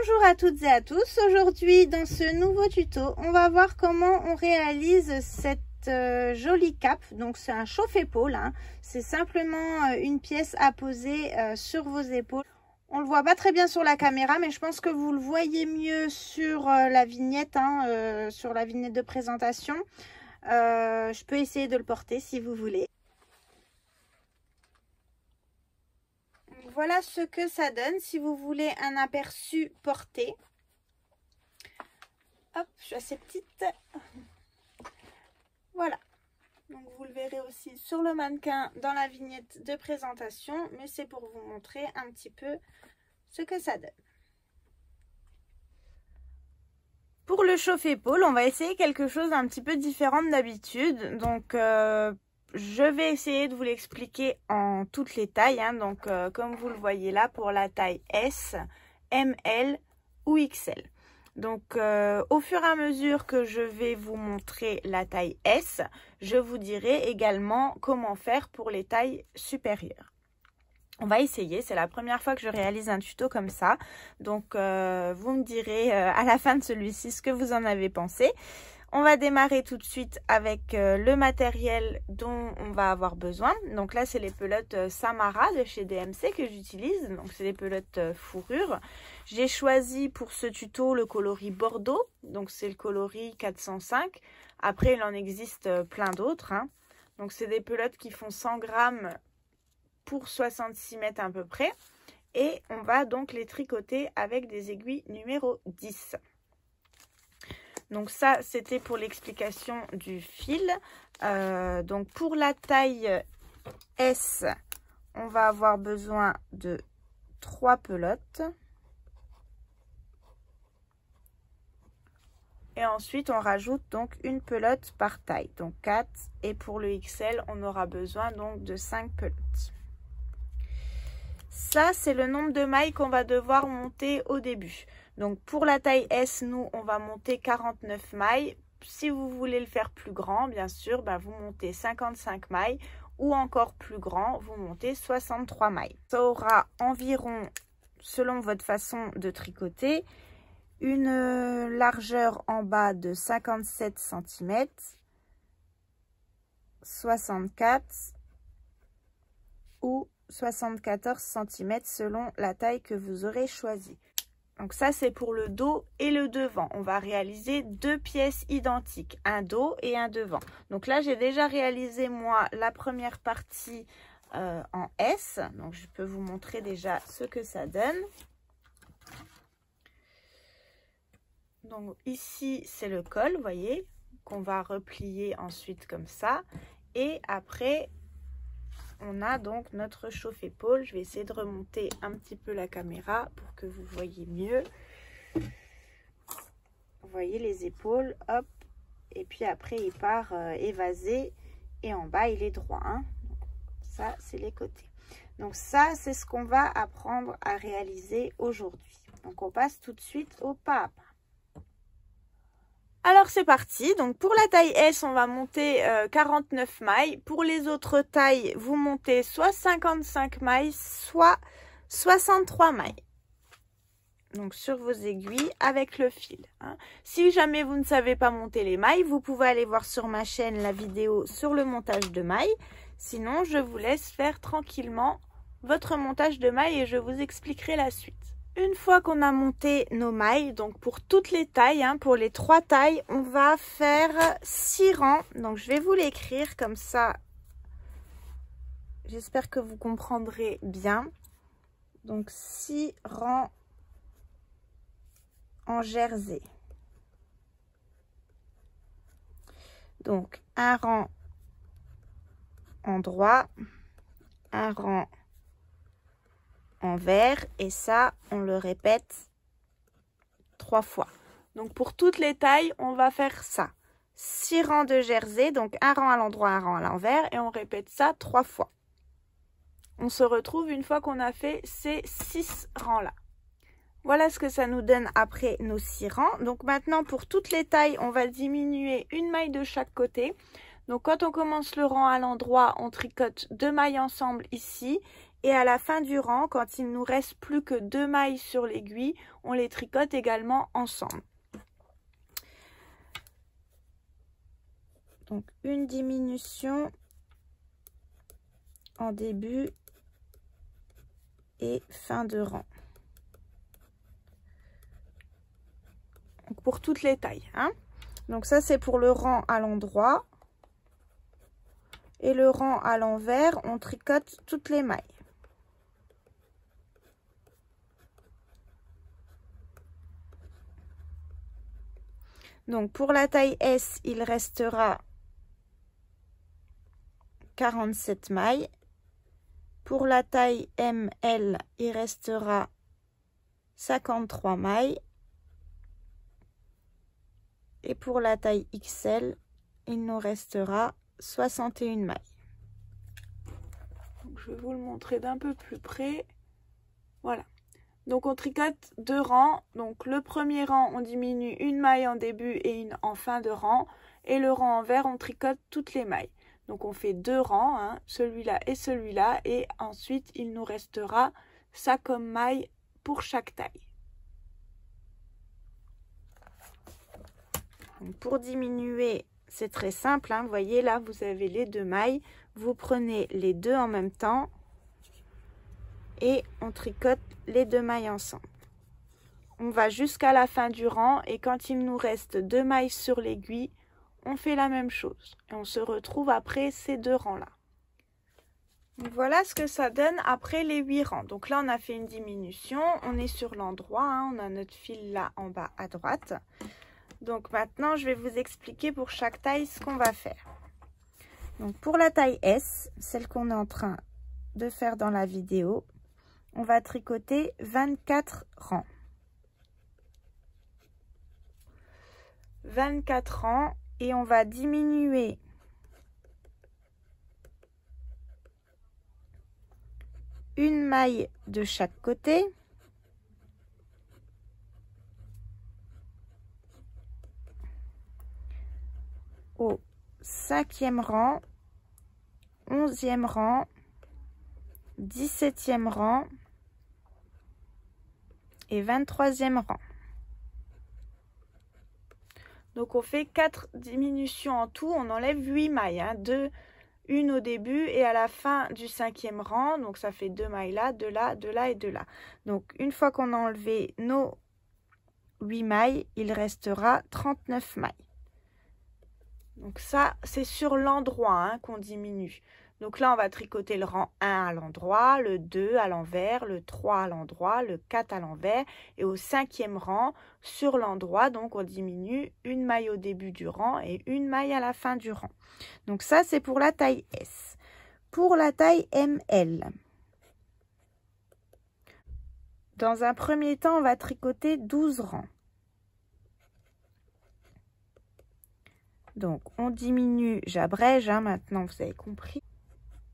Bonjour à toutes et à tous. Aujourd'hui dans ce nouveau tuto, on va voir comment on réalise cette jolie cape. Donc c'est un chauffe-épaule, hein. C'est simplement une pièce à poser sur vos épaules. On le voit pas très bien sur la caméra, mais je pense que vous le voyez mieux sur la vignette, hein, sur la vignette de présentation. Je peux essayer de le porter si vous voulez. Voilà ce que ça donne si vous voulez un aperçu porté. Hop, je suis assez petite. Voilà. Donc vous le verrez aussi sur le mannequin dans la vignette de présentation, mais c'est pour vous montrer un petit peu ce que ça donne. Pour le chauffe-épaule, on va essayer quelque chose d'un petit peu différent d'habitude. Donc je vais essayer de vous l'expliquer en toutes les tailles, hein. Donc comme vous le voyez là, pour la taille S, ML ou XL. Donc au fur et à mesure que je vais vous montrer la taille S, je vous dirai également comment faire pour les tailles supérieures. On va essayer, c'est la première fois que je réalise un tuto comme ça. Donc vous me direz à la fin de celui-ci ce que vous en avez pensé. On va démarrer tout de suite avec le matériel dont on va avoir besoin. Donc là, c'est les pelotes Samara de chez DMC que j'utilise. Donc c'est des pelotes fourrure. J'ai choisi pour ce tuto le coloris Bordeaux. Donc c'est le coloris 405. Après, il en existe plein d'autres, hein. Donc c'est des pelotes qui font 100 grammes pour 66 mètres à peu près. Et on va donc les tricoter avec des aiguilles numéro 10. Donc ça, c'était pour l'explication du fil. Donc pour la taille S, on va avoir besoin de 3 pelotes. Et ensuite, on rajoute donc une pelote par taille, donc 4. Et pour le XL, on aura besoin donc de 5 pelotes. Ça, c'est le nombre de mailles qu'on va devoir monter au début. Donc pour la taille S, nous, on va monter 49 mailles. Si vous voulez le faire plus grand, bien sûr, vous montez 55 mailles. Ou encore plus grand, vous montez 63 mailles. Ça aura environ, selon votre façon de tricoter, une largeur en bas de 57 cm, 64 ou 74 cm selon la taille que vous aurez choisie. Donc ça, c'est pour le dos et le devant. On va réaliser 2 pièces identiques, un dos et un devant. Donc là, j'ai déjà réalisé moi la première partie en S. Donc je peux vous montrer déjà ce que ça donne. Donc ici, c'est le col, vous voyez, qu'on va replier ensuite comme ça. Et après, on a donc notre chauffe-épaule. Je vais essayer de remonter un petit peu la caméra pour que vous voyez mieux. Vous voyez les épaules, hop. Et puis après, il part évasé. Et en bas, il est droit, hein. Donc, ça, c'est les côtés. Donc ça, c'est ce qu'on va apprendre à réaliser aujourd'hui. Donc on passe tout de suite au pas à pas. Alors c'est parti, donc pour la taille S, on va monter 49 mailles. Pour les autres tailles, vous montez soit 55 mailles, soit 63 mailles. Donc sur vos aiguilles avec le fil, hein. Si jamais vous ne savez pas monter les mailles, vous pouvez aller voir sur ma chaîne la vidéo sur le montage de mailles. Sinon, je vous laisse faire tranquillement votre montage de mailles et je vous expliquerai la suite. Une fois qu'on a monté nos mailles, donc pour toutes les tailles, hein, pour les 3 tailles, on va faire 6 rangs. Donc je vais vous l'écrire comme ça. J'espère que vous comprendrez bien. Donc 6 rangs en jersey. Donc un rang en droit, un rang envers, et ça on le répète 3 fois. Donc pour toutes les tailles, on va faire ça. 6 rangs de jersey, donc un rang à l'endroit, un rang à l'envers, et on répète ça 3 fois. On se retrouve une fois qu'on a fait ces 6 rangs là. Voilà ce que ça nous donne après nos 6 rangs. Donc maintenant, pour toutes les tailles, on va diminuer une maille de chaque côté. Donc quand on commence le rang à l'endroit, on tricote 2 mailles ensemble ici. Et à la fin du rang, quand il nous reste plus que 2 mailles sur l'aiguille, on les tricote également ensemble. Donc une diminution en début et fin de rang. Donc pour toutes les tailles, hein. Donc ça c'est pour le rang à l'endroit. Et le rang à l'envers, on tricote toutes les mailles. Donc pour la taille S, il restera 47 mailles. Pour la taille ML, il restera 53 mailles. Et pour la taille XL, il nous restera 61 mailles. Donc, je vais vous le montrer d'un peu plus près. Voilà. Donc on tricote 2 rangs. Donc le premier rang, on diminue une maille en début et une en fin de rang. Et le rang envers, on tricote toutes les mailles. Donc on fait 2 rangs, hein, celui-là et celui-là. Et ensuite, il nous restera ça comme maille pour chaque taille. Donc pour diminuer, c'est très simple, hein. Vous voyez là, vous avez les 2 mailles. Vous prenez les 2 en même temps. Et on tricote les 2 mailles ensemble. On va jusqu'à la fin du rang et quand il nous reste 2 mailles sur l'aiguille, on fait la même chose. Et on se retrouve après ces 2 rangs-là. Voilà ce que ça donne après les 8 rangs. Donc là, on a fait une diminution. On est sur l'endroit, hein. On a notre fil là en bas à droite. Donc maintenant, je vais vous expliquer pour chaque taille ce qu'on va faire. Donc pour la taille S, celle qu'on est en train de faire dans la vidéo, on va tricoter 24 rangs. 24 rangs et on va diminuer une maille de chaque côté. Au 5e rang, 11e rang, 17e rang et 23e rang. Donc on fait 4 diminutions en tout, on enlève 8 mailles, hein, une au début et à la fin du 5e rang, donc ça fait 2 mailles là, 2 là, 2 là et 2 là. Donc une fois qu'on a enlevé nos 8 mailles, il restera 39 mailles. Donc ça, c'est sur l'endroit, hein, qu'on diminue. Donc là, on va tricoter le rang 1 à l'endroit, le 2 à l'envers, le 3 à l'endroit, le 4 à l'envers. Et au 5e rang, sur l'endroit, donc on diminue une maille au début du rang et une maille à la fin du rang. Donc ça, c'est pour la taille S. Pour la taille ML, dans un premier temps, on va tricoter 12 rangs. Donc, on diminue, j'abrège, hein, maintenant, vous avez compris.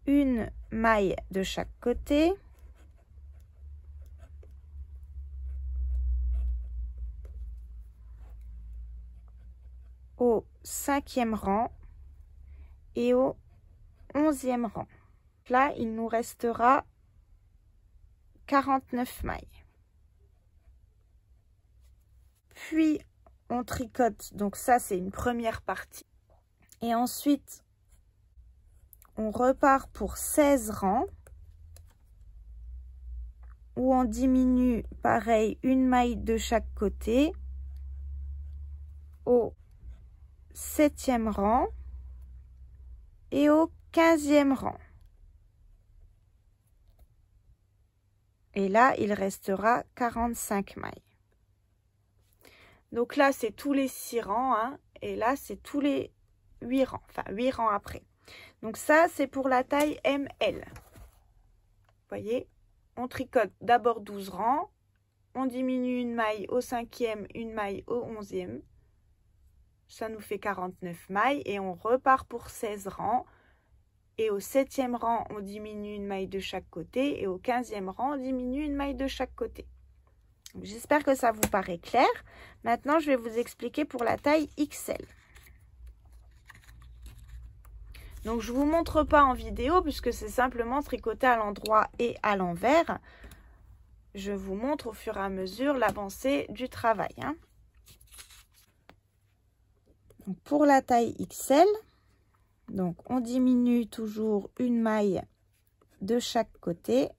Une maille de chaque côté. Au 5e rang et au 11e rang. Là, il nous restera 49 mailles. Puis, on tricote, donc ça, c'est une première partie. Et ensuite, on repart pour 16 rangs où on diminue, pareil, une maille de chaque côté au 7e rang et au 15e rang. Et là, il restera 45 mailles. Donc là, c'est tous les 6 rangs, hein, et là, c'est tous les 8 rangs, enfin 8 rangs après. Donc ça, c'est pour la taille ML. Vous voyez, on tricote d'abord 12 rangs, on diminue une maille au 5e, une maille au 11e. Ça nous fait 49 mailles et on repart pour 16 rangs. Et au 7e rang, on diminue une maille de chaque côté et au 15e rang, on diminue une maille de chaque côté. J'espère que ça vous paraît clair. Maintenant, je vais vous expliquer pour la taille XL. Donc je vous montre pas en vidéo puisque c'est simplement tricoté à l'endroit et à l'envers. Je vous montre au fur et à mesure l'avancée du travail, hein. Donc pour la taille XL, donc on diminue toujours une maille de chaque côté.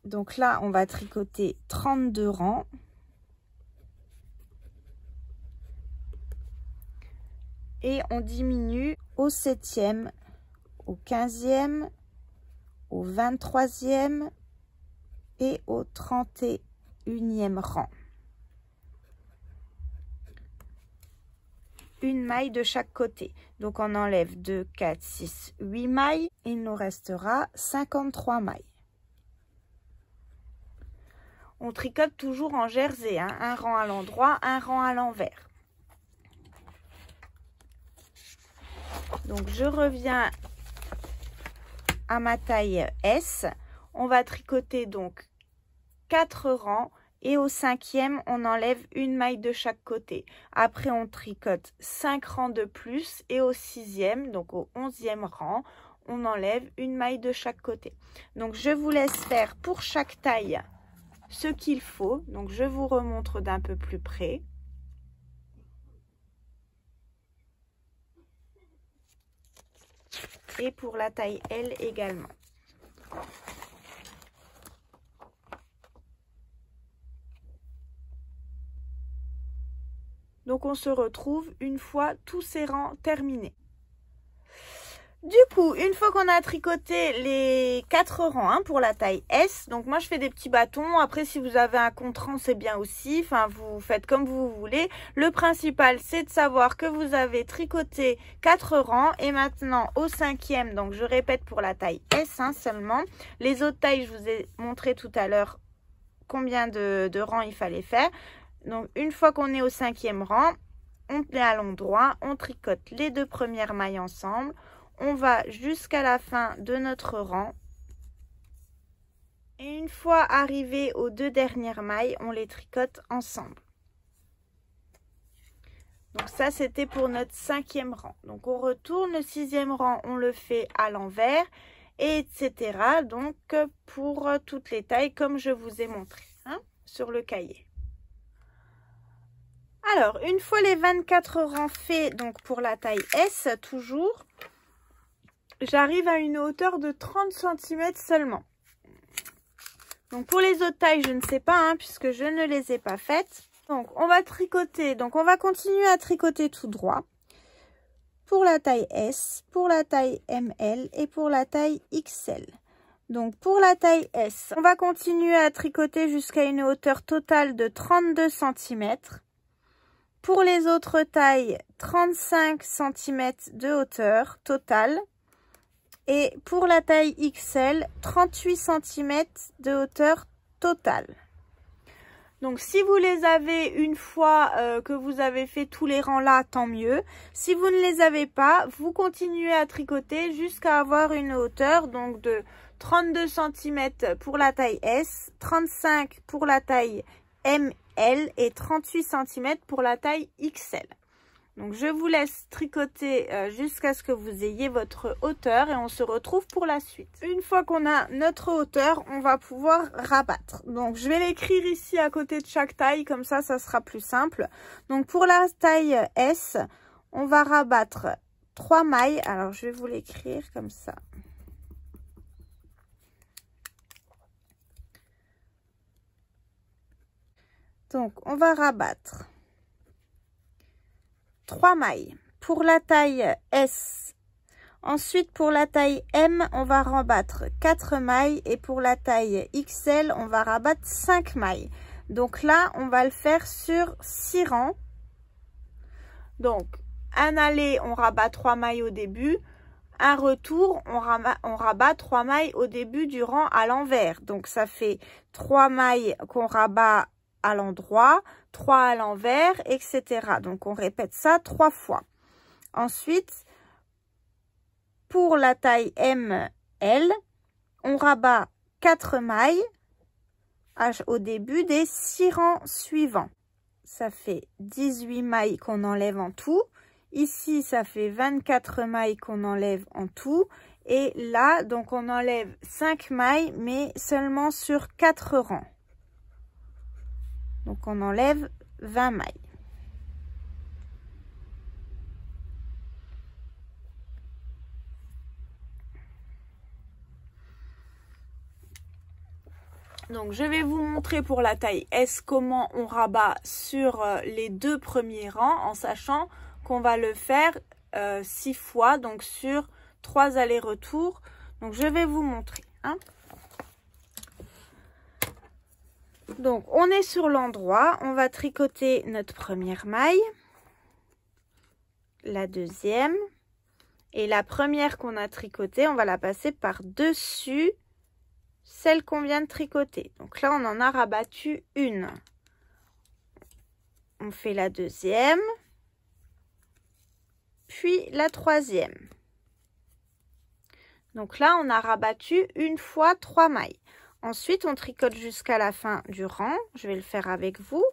Donc là, on va tricoter 32 rangs. Et on diminue au 7e, au 15e, au 23e et au 31e rang. Une maille de chaque côté. Donc on enlève 2, 4, 6, 8 mailles. Il nous restera 53 mailles. On tricote toujours en jersey, hein, un rang à l'endroit, un rang à l'envers. Donc je reviens à ma taille S. On va tricoter donc 4 rangs et au 5e on enlève une maille de chaque côté. Après on tricote 5 rangs de plus et au 6e, donc au 11e rang, on enlève une maille de chaque côté. Donc je vous laisse faire pour chaque taille ce qu'il faut. Donc je vous remontre d'un peu plus près. Et pour la taille L également. Donc on se retrouve une fois tous ces rangs terminés. Du coup, une fois qu'on a tricoté les 4 rangs, hein, pour la taille S, donc moi je fais des petits bâtons. Après, si vous avez un contre-rang, c'est bien aussi. Enfin, vous faites comme vous voulez. Le principal, c'est de savoir que vous avez tricoté 4 rangs. Et maintenant, au 5e, donc je répète pour la taille S, hein, seulement. Les autres tailles, je vous ai montré tout à l'heure combien de rangs il fallait faire. Donc, une fois qu'on est au 5e rang, on est à l'endroit, on tricote les 2 premières mailles ensemble. On va jusqu'à la fin de notre rang. Et une fois arrivé aux 2 dernières mailles, on les tricote ensemble. Donc ça, c'était pour notre 5e rang. Donc on retourne, le 6e rang, on le fait à l'envers, et etc. Donc pour toutes les tailles, comme je vous ai montré, hein, sur le cahier. Alors, une fois les 24 rangs faits, donc pour la taille S, toujours, j'arrive à une hauteur de 30 cm seulement. Donc pour les autres tailles, je ne sais pas, hein, puisque je ne les ai pas faites. Donc on va tricoter, donc on va continuer à tricoter tout droit. Pour la taille S, pour la taille ML et pour la taille XL. Donc pour la taille S, on va continuer à tricoter jusqu'à une hauteur totale de 32 cm. Pour les autres tailles, 35 cm de hauteur totale. Et pour la taille XL, 38 cm de hauteur totale. Donc si vous les avez une fois que vous avez fait tous les rangs là, tant mieux. Si vous ne les avez pas, vous continuez à tricoter jusqu'à avoir une hauteur donc de 32 cm pour la taille S, 35 pour la taille ML et 38 cm pour la taille XL. Donc je vous laisse tricoter jusqu'à ce que vous ayez votre hauteur et on se retrouve pour la suite. Une fois qu'on a notre hauteur, on va pouvoir rabattre. Donc je vais l'écrire ici à côté de chaque taille, comme ça sera plus simple. Donc pour la taille S, on va rabattre 3 mailles. Alors je vais vous l'écrire comme ça. Donc on va rabattre 3 mailles pour la taille S. Ensuite, pour la taille M, on va rabattre 4 mailles. Et pour la taille XL, on va rabattre 5 mailles. Donc là, on va le faire sur 6 rangs. Donc, un aller, on rabat 3 mailles au début. Un retour, on rabat 3 mailles au début du rang à l'envers. Donc, ça fait 3 mailles qu'on rabat à l'endroit, 3 à l'envers, etc. Donc, on répète ça 3 fois. Ensuite, pour la taille ML, on rabat 4 mailles au début des 6 rangs suivants. Ça fait 18 mailles qu'on enlève en tout. Ici, ça fait 24 mailles qu'on enlève en tout. Et là, donc on enlève 5 mailles, mais seulement sur 4 rangs. Donc on enlève 20 mailles. Donc je vais vous montrer pour la taille S comment on rabat sur les 2 premiers rangs en sachant qu'on va le faire 6 fois, donc sur 3 allers-retours. Donc je vais vous montrer. Hein. Donc on est sur l'endroit, on va tricoter notre première maille, la deuxième et la première qu'on a tricotée, on va la passer par-dessus celle qu'on vient de tricoter. Donc là, on en a rabattu une. On fait la deuxième, puis la troisième. Donc là, on a rabattu une fois 3 mailles. Ensuite, on tricote jusqu'à la fin du rang. Je vais le faire avec vous.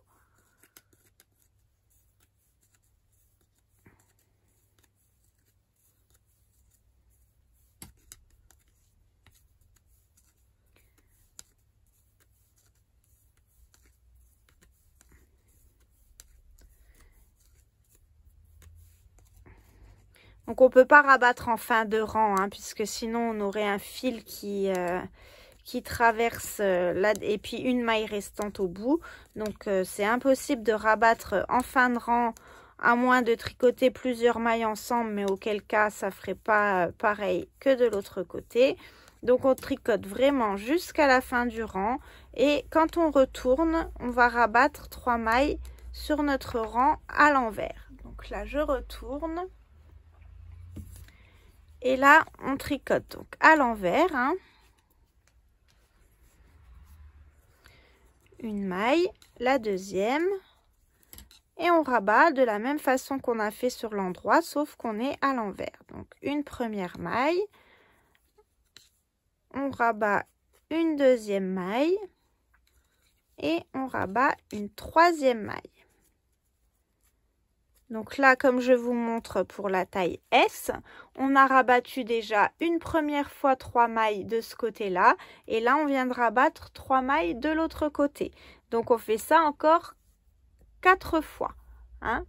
Donc, on ne peut pas rabattre en fin de rang, hein, puisque sinon, on aurait un fil qui traverse là, et puis une maille restante au bout. Donc, c'est impossible de rabattre en fin de rang, à moins de tricoter plusieurs mailles ensemble, mais auquel cas, ça ne ferait pas pareil que de l'autre côté. Donc, on tricote vraiment jusqu'à la fin du rang. Et quand on retourne, on va rabattre 3 mailles sur notre rang à l'envers. Donc là, je retourne. Et là, on tricote donc à l'envers. Hein. Une maille, la deuxième. Et on rabat de la même façon qu'on a fait sur l'endroit, sauf qu'on est à l'envers. Donc, une première maille. On rabat une deuxième maille. Et on rabat une troisième maille. Donc là, comme je vous montre pour la taille S, on a rabattu déjà une première fois 3 mailles de ce côté-là. Et là, on vient de rabattre 3 mailles de l'autre côté. Donc, on fait ça encore 4 fois. Hein.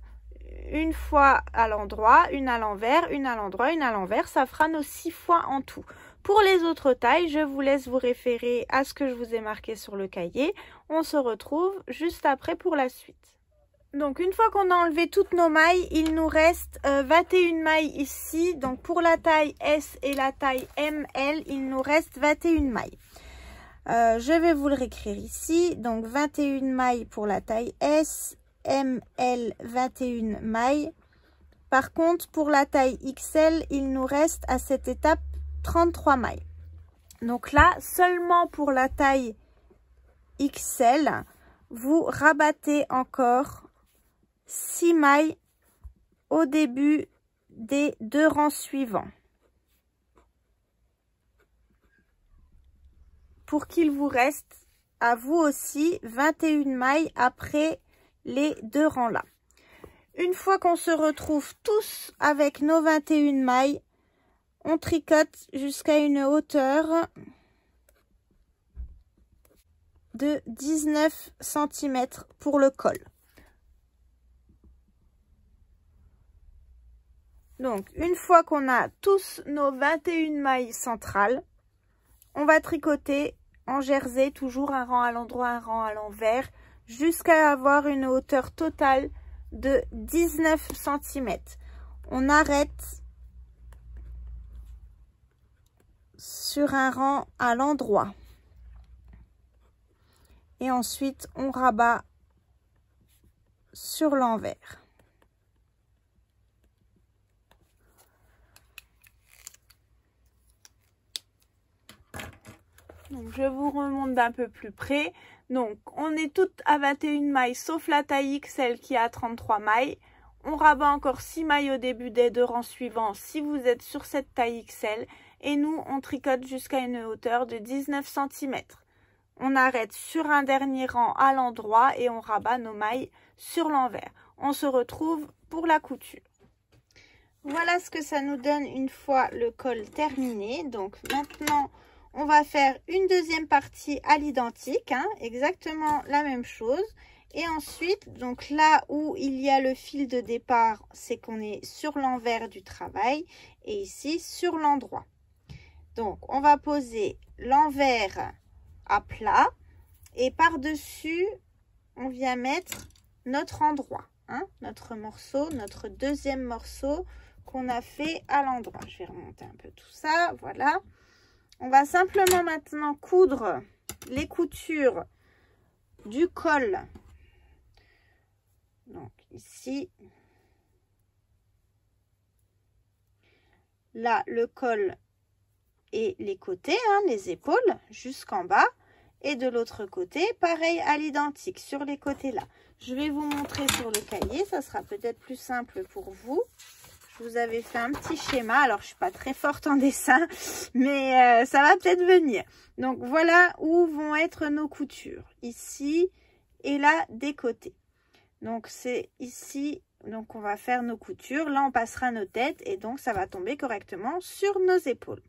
Une fois à l'endroit, une à l'envers, une à l'endroit, une à l'envers. Ça fera nos 6 fois en tout. Pour les autres tailles, je vous laisse vous référer à ce que je vous ai marqué sur le cahier. On se retrouve juste après pour la suite. Donc, une fois qu'on a enlevé toutes nos mailles, il nous reste 21 mailles ici. Donc, pour la taille S et la taille ML, il nous reste 21 mailles. Je vais vous le réécrire ici. Donc, 21 mailles pour la taille S, ML, 21 mailles. Par contre, pour la taille XL, il nous reste à cette étape 33 mailles. Donc là, seulement pour la taille XL, vous rabattez encore 6 mailles au début des 2 rangs suivants pour qu'il vous reste à vous aussi 21 mailles après les 2 rangs là. Une fois qu'on se retrouve tous avec nos 21 mailles, on tricote jusqu'à une hauteur de 19 cm pour le col. Donc, une fois qu'on a tous nos 21 mailles centrales, on va tricoter en jersey, toujours un rang à l'endroit, un rang à l'envers, jusqu'à avoir une hauteur totale de 19 cm. On arrête sur un rang à l'endroit. Et ensuite, on rabat sur l'envers. Donc, je vous remonte d'un peu plus près. Donc, on est toutes à 21 mailles, sauf la taille XL qui a 33 mailles. On rabat encore 6 mailles au début des 2 rangs suivants si vous êtes sur cette taille XL. Et nous, on tricote jusqu'à une hauteur de 19 cm. On arrête sur un dernier rang à l'endroit et on rabat nos mailles sur l'envers. On se retrouve pour la couture. Voilà ce que ça nous donne une fois le col terminé. Donc maintenant, on va faire une deuxième partie à l'identique, hein, exactement la même chose. Et ensuite, donc là où il y a le fil de départ, c'est qu'on est sur l'envers du travail et ici sur l'endroit. Donc, on va poser l'envers à plat et par-dessus, on vient mettre notre endroit, hein, notre morceau, notre deuxième morceau qu'on a fait à l'endroit. Je vais remonter un peu tout ça, voilà. On va simplement maintenant coudre les coutures du col. Donc ici, là le col et les côtés, hein, les épaules jusqu'en bas. Et de l'autre côté, pareil à l'identique sur les côtés là. Je vais vous montrer sur le cahier, ça sera peut-être plus simple pour vous. Je vous avais fait un petit schéma, alors je ne suis pas très forte en dessin, mais ça va peut-être venir. Donc voilà où vont être nos coutures, ici et là des côtés. Donc c'est ici, donc on va faire nos coutures, là on passera nos têtes et donc ça va tomber correctement sur nos épaules.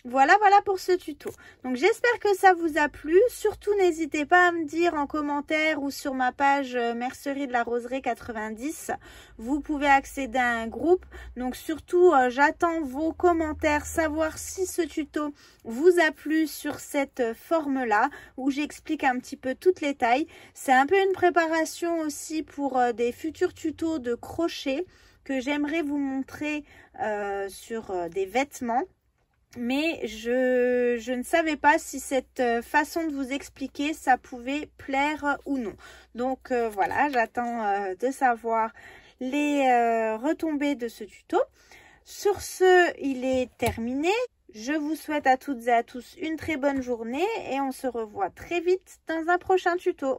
Voilà pour ce tuto. Donc j'espère que ça vous a plu. Surtout n'hésitez pas à me dire en commentaire ou sur ma page Mercerie de la Roseraie 90. Vous pouvez accéder à un groupe. Donc surtout j'attends vos commentaires, savoir si ce tuto vous a plu sur cette forme-là où j'explique un petit peu toutes les tailles. C'est un peu une préparation aussi pour des futurs tutos de crochet que j'aimerais vous montrer sur des vêtements. Mais je ne savais pas si cette façon de vous expliquer, ça pouvait plaire ou non. Donc voilà, j'attends de savoir les retombées de ce tuto. Sur ce, il est terminé. Je vous souhaite à toutes et à tous une très bonne journée et on se revoit très vite dans un prochain tuto.